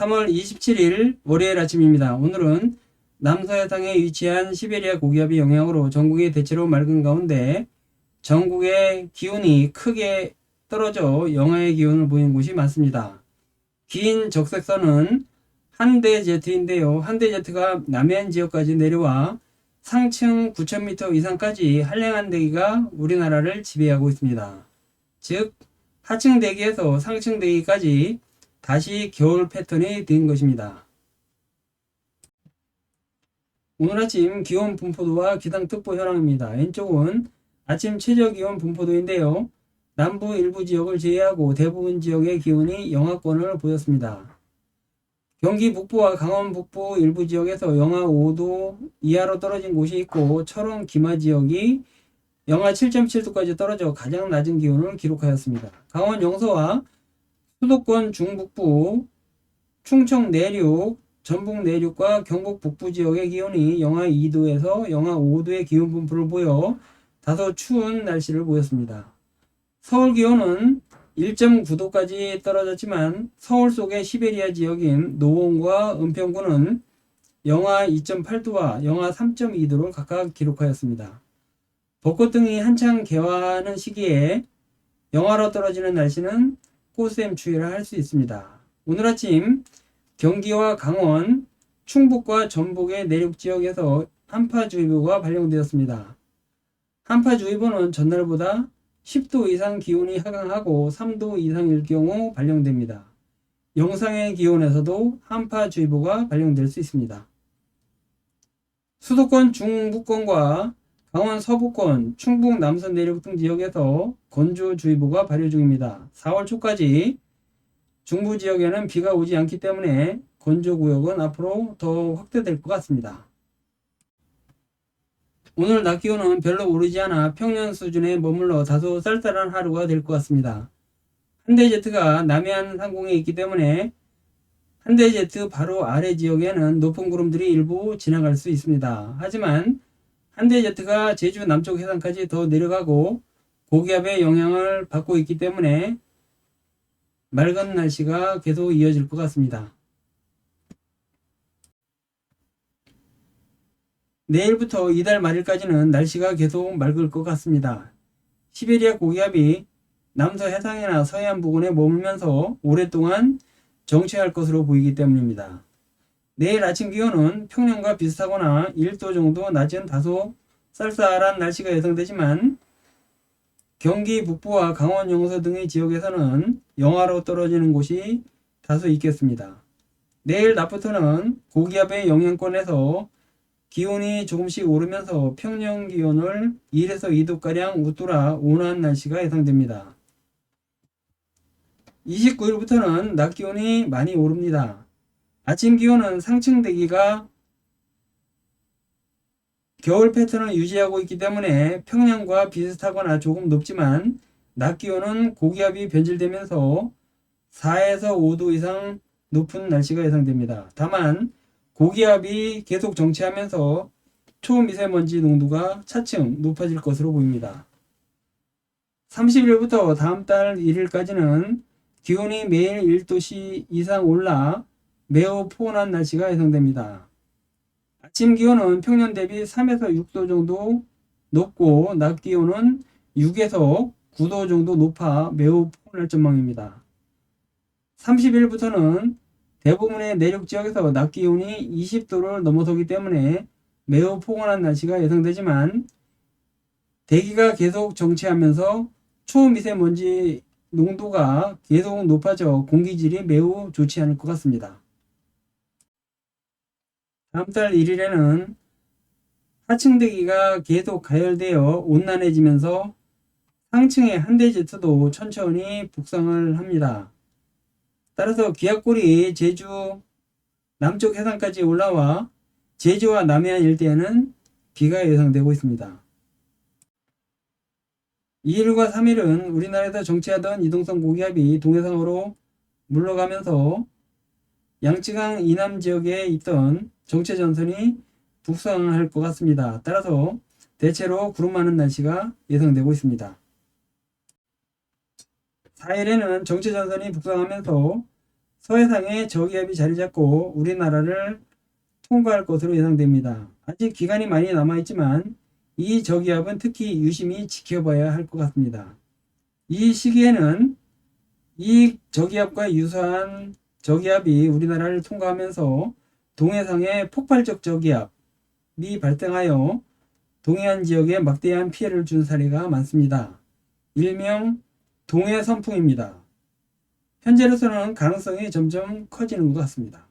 3월 27일 월요일 아침입니다. 오늘은 남서해상에 위치한 시베리아 고기압의 영향으로 전국이 대체로 맑은 가운데 전국의 기온이 크게 떨어져 영하의 기온을 보이는 곳이 많습니다. 긴 적색선은 한대제트인데요. 한대제트가 남해안 지역까지 내려와 상층 9,000m 이상까지 한랭한 대기가 우리나라를 지배하고 있습니다. 즉 하층 대기에서 상층 대기까지 다시 겨울 패턴이 된 것입니다. 오늘 아침 기온 분포도와 기상특보 현황입니다. 왼쪽은 아침 최저기온 분포도인데요. 남부 일부 지역을 제외하고 대부분 지역의 기온이 영하권을 보였습니다. 경기 북부와 강원 북부 일부 지역에서 영하 5도 이하로 떨어진 곳이 있고 철원 기마 지역이 영하 7.7도까지 떨어져 가장 낮은 기온을 기록하였습니다. 강원 영서와 수도권 중북부, 충청 내륙, 전북 내륙과 경북 북부 지역의 기온이 영하 2도에서 영하 5도의 기온 분포를 보여 다소 추운 날씨를 보였습니다. 서울 기온은 1.9도까지 떨어졌지만 서울 속의 시베리아 지역인 노원과 은평구는 영하 2.8도와 영하 3.2도를 각각 기록하였습니다. 벚꽃 등이 한창 개화하는 시기에 영하로 떨어지는 날씨는 꽃샘 추위를 할 수 있습니다. 오늘 아침 경기와 강원, 충북과 전북의 내륙 지역에서 한파주의보가 발령되었습니다. 한파주의보는 전날보다 10도 이상 기온이 하강하고 3도 이상일 경우 발령됩니다. 영상의 기온에서도 한파주의보가 발령될 수 있습니다. 수도권 중부권과 강원 서부권, 충북 남선 내륙 등 지역에서 건조주의보가 발효 중입니다. 4월 초까지 중부 지역에는 비가 오지 않기 때문에 건조구역은 앞으로 더 확대될 것 같습니다. 오늘 낮 기온은 별로 오르지 않아 평년 수준에 머물러 다소 쌀쌀한 하루가 될 것 같습니다. 한대제트가 남해안 상공에 있기 때문에 한대제트 바로 아래 지역에는 높은 구름들이 일부 지나갈 수 있습니다. 하지만 한대제트가 제주 남쪽 해상까지 더 내려가고 고기압의 영향을 받고 있기 때문에 맑은 날씨가 계속 이어질 것 같습니다. 내일부터 이달 말일까지는 날씨가 계속 맑을 것 같습니다. 시베리아 고기압이 남서 해상이나 서해안 부근에 머물면서 오랫동안 정체할 것으로 보이기 때문입니다. 내일 아침 기온은 평년과 비슷하거나 1도 정도 낮은 다소 쌀쌀한 날씨가 예상되지만 경기 북부와 강원 영서 등의 지역에서는 영하로 떨어지는 곳이 다소 있겠습니다. 내일 낮부터는 고기압의 영향권에서 기온이 조금씩 오르면서 평년 기온을 1에서 2도가량 웃돌아 온화한 날씨가 예상됩니다. 29일부터는 낮 기온이 많이 오릅니다. 아침 기온은 상층 대기가 겨울 패턴을 유지하고 있기 때문에 평년과 비슷하거나 조금 높지만 낮 기온은 고기압이 변질되면서 4에서 5도 이상 높은 날씨가 예상됩니다. 다만 고기압이 계속 정체하면서 초미세먼지 농도가 차츰 높아질 것으로 보입니다. 30일부터 다음 달 1일까지는 기온이 매일 1도씨 이상 올라 매우 포근한 날씨가 예상됩니다. 아침 기온은 평년 대비 3에서 6도 정도 높고 낮 기온은 6에서 9도 정도 높아 매우 포근할 전망입니다. 30일부터는 대부분의 내륙 지역에서 낮 기온이 20도를 넘어서기 때문에 매우 포근한 날씨가 예상되지만 대기가 계속 정체하면서 초미세먼지 농도가 계속 높아져 공기질이 매우 좋지 않을 것 같습니다. 다음 달 1일에는 하층 대기가 계속 가열되어 온난해지면서 상층의 한대제트도 천천히 북상을 합니다. 따라서 기압골이 제주 남쪽 해상까지 올라와 제주와 남해안 일대에는 비가 예상되고 있습니다. 2일과 3일은 우리나라에서 정체하던 이동성 고기압이 동해상으로 물러가면서 양쯔강 이남 지역에 있던 정체전선이 북상할 것 같습니다. 따라서 대체로 구름 많은 날씨가 예상되고 있습니다. 4일에는 정체전선이 북상하면서 서해상에 저기압이 자리 잡고 우리나라를 통과할 것으로 예상됩니다. 아직 기간이 많이 남아있지만 이 저기압은 특히 유심히 지켜봐야 할 것 같습니다. 이 시기에는 이 저기압과 유사한 저기압이 우리나라를 통과하면서 동해상에 폭발적 저기압이 발생하여 동해안 지역에 막대한 피해를 준 사례가 많습니다. 일명 동해선풍입니다. 현재로서는 가능성이 점점 커지는 것 같습니다.